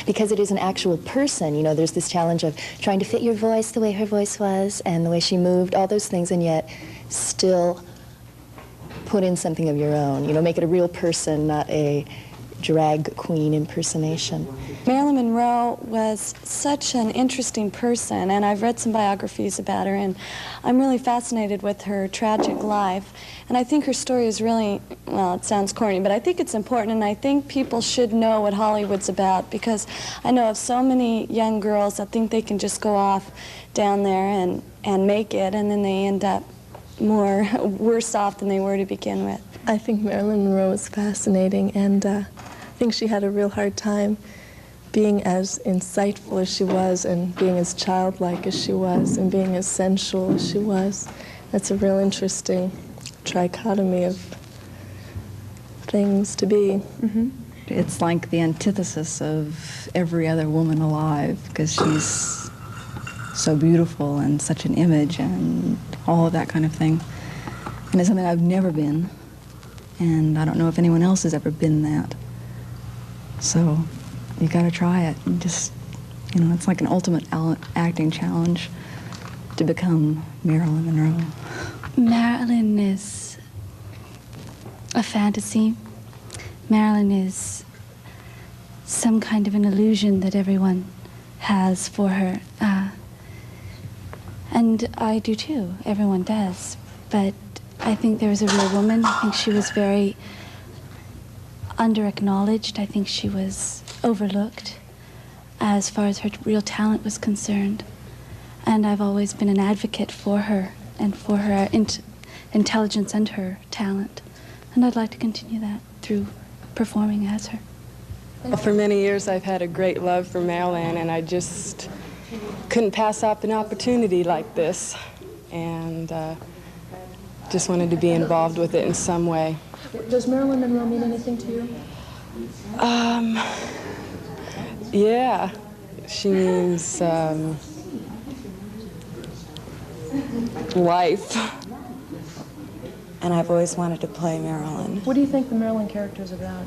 because it is an actual person, you know, there's this challenge of trying to fit your voice the way her voice was and the way she moved, all those things, and yet still put in something of your own, you know, make it a real person, not a drag queen impersonation. Marilyn Monroe was such an interesting person, and I've read some biographies about her, and I'm really fascinated with her tragic life. And I think her story is really, well, it sounds corny, but I think it's important, and I think people should know what Hollywood's about, because I know of so many young girls that think they can just go off down there and make it, and then they end up worse off than they were to begin with. I think Marilyn Monroe is fascinating, and I think she had a real hard time being as insightful as she was, and being as childlike as she was, and being as sensual as she was. That's a real interesting trichotomy of things to be. Mm-hmm. It's like the antithesis of every other woman alive, because she's so beautiful and such an image and all of that kind of thing. And it's something I've never been, and I don't know if anyone else has ever been that. So you gotta try it, and just, you know, it's like an ultimate acting challenge to become Marilyn Monroe. Marilyn is a fantasy. Marilyn is some kind of an illusion that everyone has for her. And I do too, everyone does. But I think there was a real woman. I think she was very under-acknowledged. I think she was overlooked as far as her real talent was concerned. And I've always been an advocate for her and for her intelligence and her talent. And I'd like to continue that through performing as her. For many years I've had a great love for Marilyn, and I just couldn't pass up an opportunity like this, and just wanted to be involved with it in some way. Does Marilyn Monroe mean anything to you? Yeah, she means life. And I've always wanted to play Marilyn. What do you think the Marilyn character is about?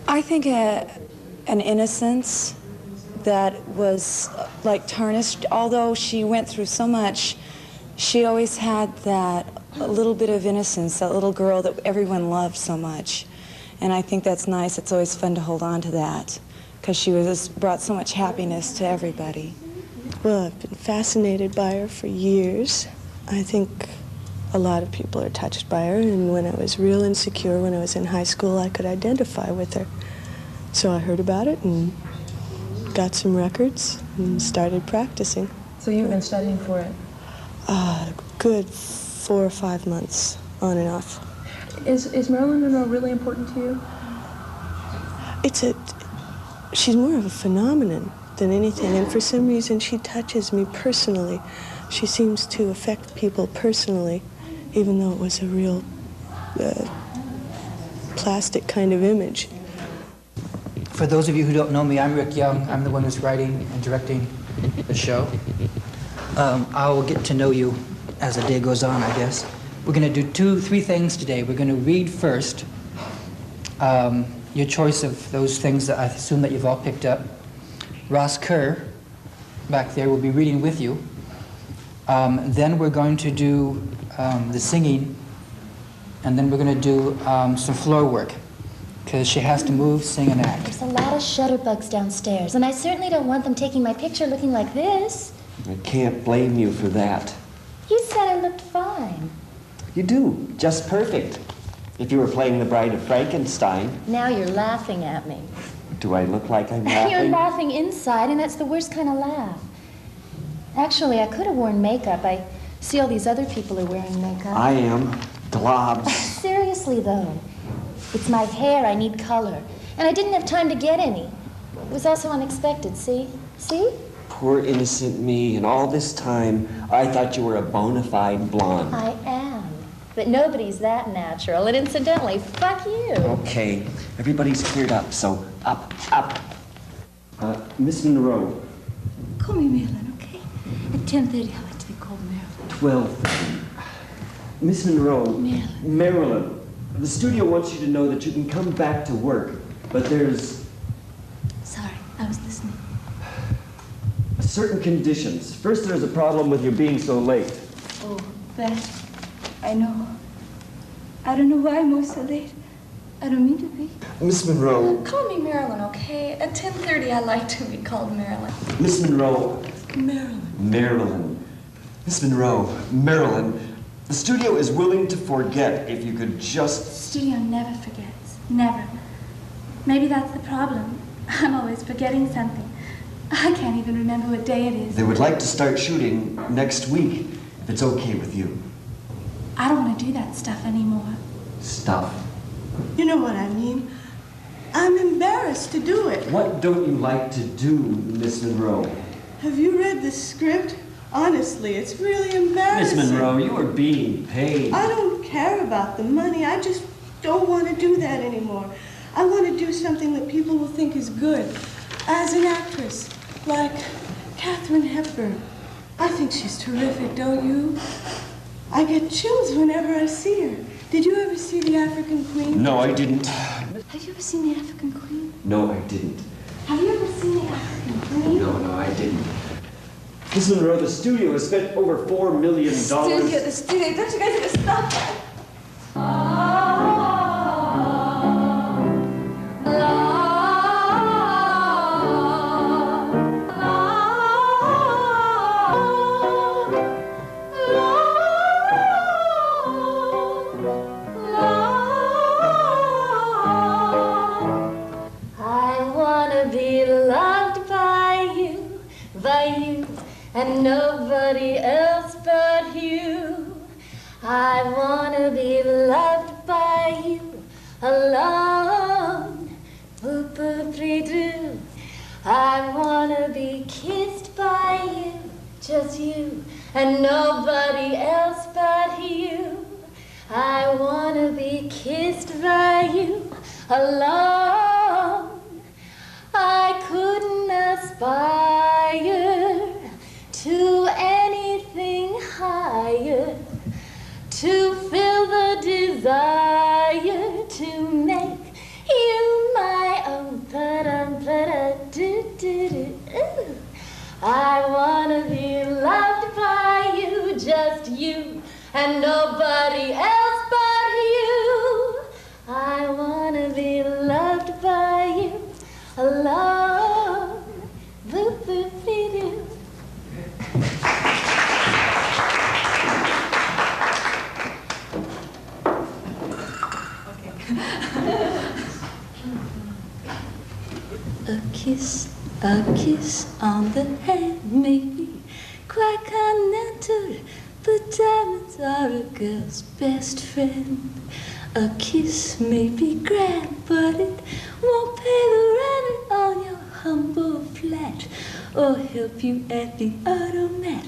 I think an innocence that was like tarnished. Although she went through so much, she always had that little bit of innocence, that little girl that everyone loved so much. And I think that's nice. It's always fun to hold on to that, because she brought so much happiness to everybody. Well, I've been fascinated by her for years. I think a lot of people are touched by her, and when I was real insecure, when I was in high school, I could identify with her. So I heard about it and got some records and started practicing. So you've been studying for it? Good 4 or 5 months, on and off. Is Marilyn Monroe really important to you? She's more of a phenomenon than anything, and for some reason she touches me personally. She seems to affect people personally, even though it was a real plastic kind of image. For those of you who don't know me, I'm Rick Young. I'm the one who's writing and directing the show. I will get to know you as the day goes on, I guess. We're going to do 3 things today. We're going to read first your choice of those things that I assume that you've all picked up. Ross Kerr, back there, will be reading with you. Then we're going to do the singing, and then we're going to do some floor work, because she has to move, sing, and act. There's a lot of shutterbugs downstairs, and I certainly don't want them taking my picture looking like this. I can't blame you for that. You said I looked fine. You do, just perfect. If you were playing the Bride of Frankenstein. Now you're laughing at me. Do I look like I'm laughing? You're laughing inside, and that's the worst kind of laugh. Actually, I could have worn makeup. I see all these other people are wearing makeup. I am. Globs. Seriously, though. It's my hair. I need color. And I didn't have time to get any. It was also unexpected, see? See? Poor innocent me, and all this time, I thought you were a bona fide blonde. I am. But nobody's that natural. And incidentally, fuck you. Okay, everybody's cleared up, so up. Miss Monroe. Call me Marilyn, okay? At 10:30, I like to be called Marilyn. 12. Miss Monroe. Marilyn. The studio wants you to know that you can come back to work, but there's... Sorry, I was listening. certain conditions. First, there's a problem with you being so late. Oh, that, I know. I don't know why I'm always so late. I don't mean to be. Miss Monroe. Call me Marilyn, okay? At 10:30, I like to be called Marilyn. Miss Monroe. Marilyn. Marilyn. Miss Monroe. Marilyn. The studio is willing to forget if you could just... Studio never forgets. Never. Maybe that's the problem. I'm always forgetting something. I can't even remember what day it is. They would like to start shooting next week, if it's okay with you. I don't want to do that stuff anymore. Stuff. You know what I mean. I'm embarrassed to do it. What don't you like to do, Miss Monroe? Have you read the script? Honestly, it's really embarrassing. Miss Monroe, you are being paid. I don't care about the money. I just don't want to do that anymore. I want to do something that people will think is good. As an actress, like Katharine Hepburn. I think she's terrific, don't you? I get chills whenever I see her. Did you ever see The African Queen? No, I didn't. Have you ever seen The African Queen? No, I didn't. Have you ever seen The African Queen? No, I didn't. Miss Monroe, the studio has spent over $4 million. The studio. Don't you guys ever stop that? And nobody else but you. I wanna be loved by you alone. Boop boop dee doo. I wanna be kissed by you, just you, and nobody else but you. I wanna be kissed by you alone. I couldn't aspire to anything higher, to feel the desire to make you my own. Ooh. I wanna be loved by you, just you, and nobody else but you. I wanna be loved by you alone. Boop boop dee doo. A kiss on the hand may be quite continental, but diamonds are a girl's best friend. A kiss may be grand, but it won't pay the rent on your humble flat, or help you at the automat.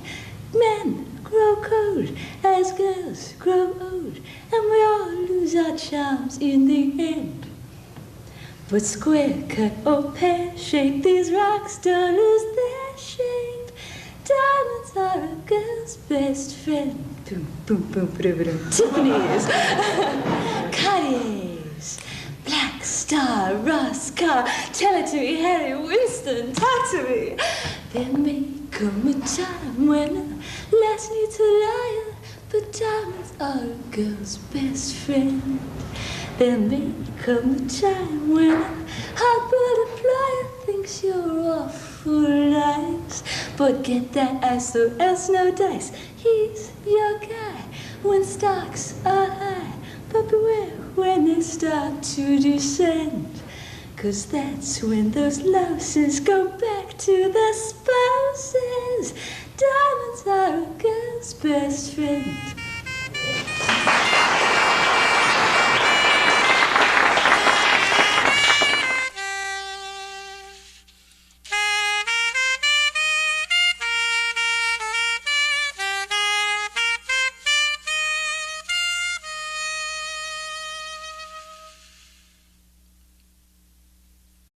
Men grow cold as girls grow old, and we all lose our charms in the end. But square cut or pear shape, these rocks don't lose their shape. Diamonds are a girl's best friend. Boom, boom, boom, boom, boom. Tiffany's, Cartier's, Black Star, Ross Carr. Tell it to me, Harry Winston, talk to me. There may come a time when a lass needs a liar, but diamonds are a girl's best friend. There may come a time when a hard-boiled employer thinks you're awful nice, but get that ice, so else no dice. He's your guy when stocks are high, but beware when they start to descend, 'cause that's when those louses go back to the spouses. Diamonds are a girl's best friend.